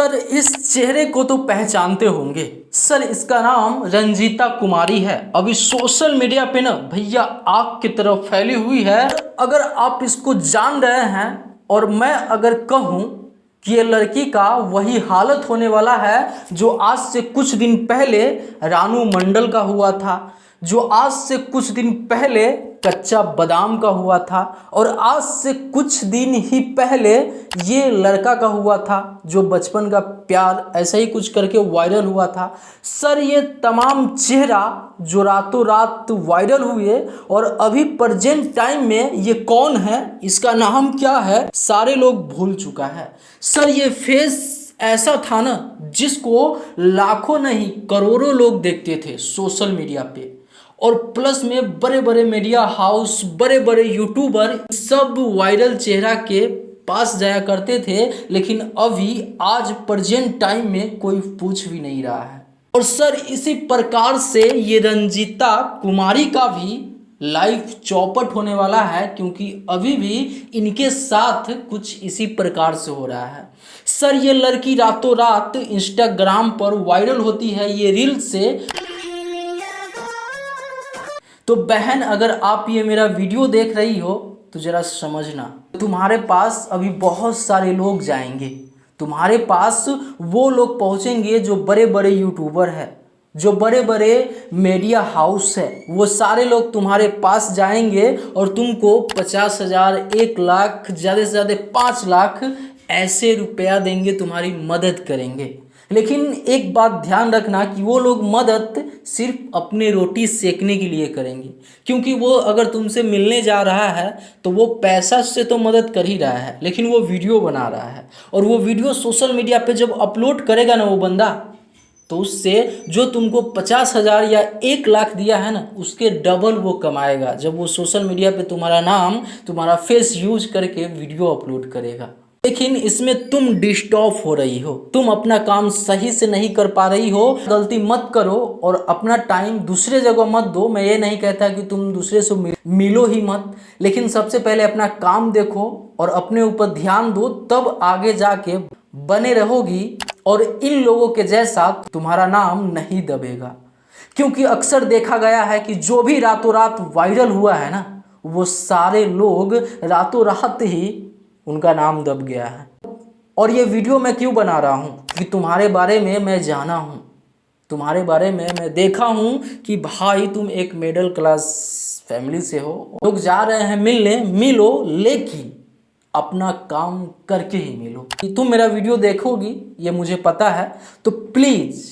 Sir इस चेहरे को तो पहचानते होंगे सर, इसका नाम रंजीता कुमारी है। अभी सोशल मीडिया पे ना भैया आग की तरफ फैली हुई है। अगर आप इसको जान रहे हैं और मैं अगर कहूँ कि ये लड़की का वही हालत होने वाला है जो आज से कुछ दिन पहले रानू मंडल का हुआ था, जो आज से कुछ दिन पहले कच्चा बादाम का हुआ था, और आज से कुछ दिन ही पहले ये लड़का का हुआ था जो बचपन का प्यार ऐसा ही कुछ करके वायरल हुआ था। सर ये तमाम चेहरा जो रातों रात वायरल हुए और अभी प्रेजेंट टाइम में ये कौन है, इसका नाम क्या है, सारे लोग भूल चुका है। सर ये फेस ऐसा था ना जिसको लाखों नहीं करोड़ों लोग देखते थे सोशल मीडिया पे, और प्लस में बड़े बड़े मीडिया हाउस, बड़े बड़े यूट्यूबर सब वायरल चेहरा के पास जाया करते थे। लेकिन अभी आज प्रेजेंट टाइम में कोई पूछ भी नहीं रहा है। और सर इसी प्रकार से ये रंजीता कुमारी का भी लाइफ चौपट होने वाला है, क्योंकि अभी भी इनके साथ कुछ इसी प्रकार से हो रहा है। सर ये लड़की रातों रात इंस्टाग्राम पर वायरल होती है ये रील से। तो बहन अगर आप ये मेरा वीडियो देख रही हो तो ज़रा समझना, तुम्हारे पास अभी बहुत सारे लोग जाएंगे, तुम्हारे पास वो लोग पहुंचेंगे जो बड़े बड़े यूट्यूबर हैं, जो बड़े बड़े मीडिया हाउस है, वो सारे लोग तुम्हारे पास जाएंगे और तुमको 50,000, 1 लाख, ज़्यादा से ज़्यादा 5 लाख ऐसे रुपया देंगे, तुम्हारी मदद करेंगे। लेकिन एक बात ध्यान रखना कि वो लोग मदद सिर्फ अपने रोटी सेकने के लिए करेंगे, क्योंकि वो अगर तुमसे मिलने जा रहा है तो वो पैसा से तो मदद कर ही रहा है, लेकिन वो वीडियो बना रहा है, और वो वीडियो सोशल मीडिया पे जब अपलोड करेगा ना वो बंदा, तो उससे जो तुमको 50,000 या 1 लाख दिया है ना, उसके डबल वो कमाएगा जब वो सोशल मीडिया पे तुम्हारा नाम, तुम्हारा फेस यूज करके वीडियो अपलोड करेगा। लेकिन इसमें तुम डिस्टर्ब हो रही हो, तुम अपना काम सही से नहीं कर पा रही हो। गलती मत करो और अपना टाइम दूसरे जगह मत दो। मैं ये नहीं कहता कि तुम दूसरे से मिलो ही मत, लेकिन सबसे पहले अपना काम देखो और अपने ऊपर ध्यान दो, तब आगे जाके बने रहोगी और इन लोगों के जैसा तुम्हारा नाम नहीं दबेगा। क्योंकि अक्सर देखा गया है कि जो भी रातों रात वायरल हुआ है ना, वो सारे लोग रातों रात ही उनका नाम दब गया है। और ये वीडियो मैं क्यों बना रहा हूँ कि तुम्हारे बारे में मैं जाना हूँ, तुम्हारे बारे में मैं देखा हूँ कि भाई तुम एक मिडिल क्लास फैमिली से हो, लोग जा रहे हैं मिलने, मिलो, लेकिन अपना काम करके ही मिलो। तुम मेरा वीडियो देखोगी ये मुझे पता है, तो प्लीज़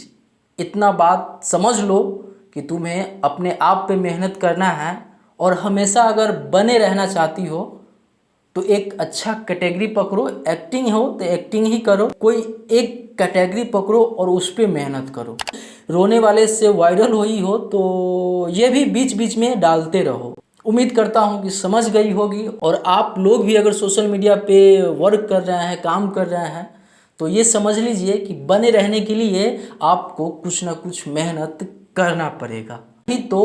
इतना बात समझ लो कि तुम्हें अपने आप पे मेहनत करना है, और हमेशा अगर बने रहना चाहती हो तो एक अच्छा कैटेगरी पकड़ो। एक्टिंग हो तो एक्टिंग ही करो, कोई एक कैटेगरी पकड़ो और उस पर मेहनत करो। रोने वाले से वायरल हुई हो तो ये भी बीच बीच में डालते रहो। उम्मीद करता हूँ कि समझ गई होगी। और आप लोग भी अगर सोशल मीडिया पे वर्क कर रहे हैं, काम कर रहे हैं, तो ये समझ लीजिए कि बने रहने के लिए आपको कुछ ना कुछ मेहनत करना पड़ेगा, नहीं तो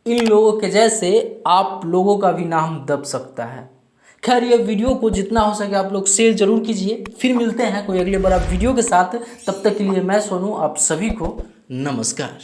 इन लोगों के जैसे आप लोगों का भी नाम दब सकता है। खैर ये वीडियो को जितना हो सके आप लोग शेयर जरूर कीजिए। फिर मिलते हैं कोई अगले बड़ा वीडियो के साथ, तब तक के लिए मैं सोनू आप सभी को नमस्कार।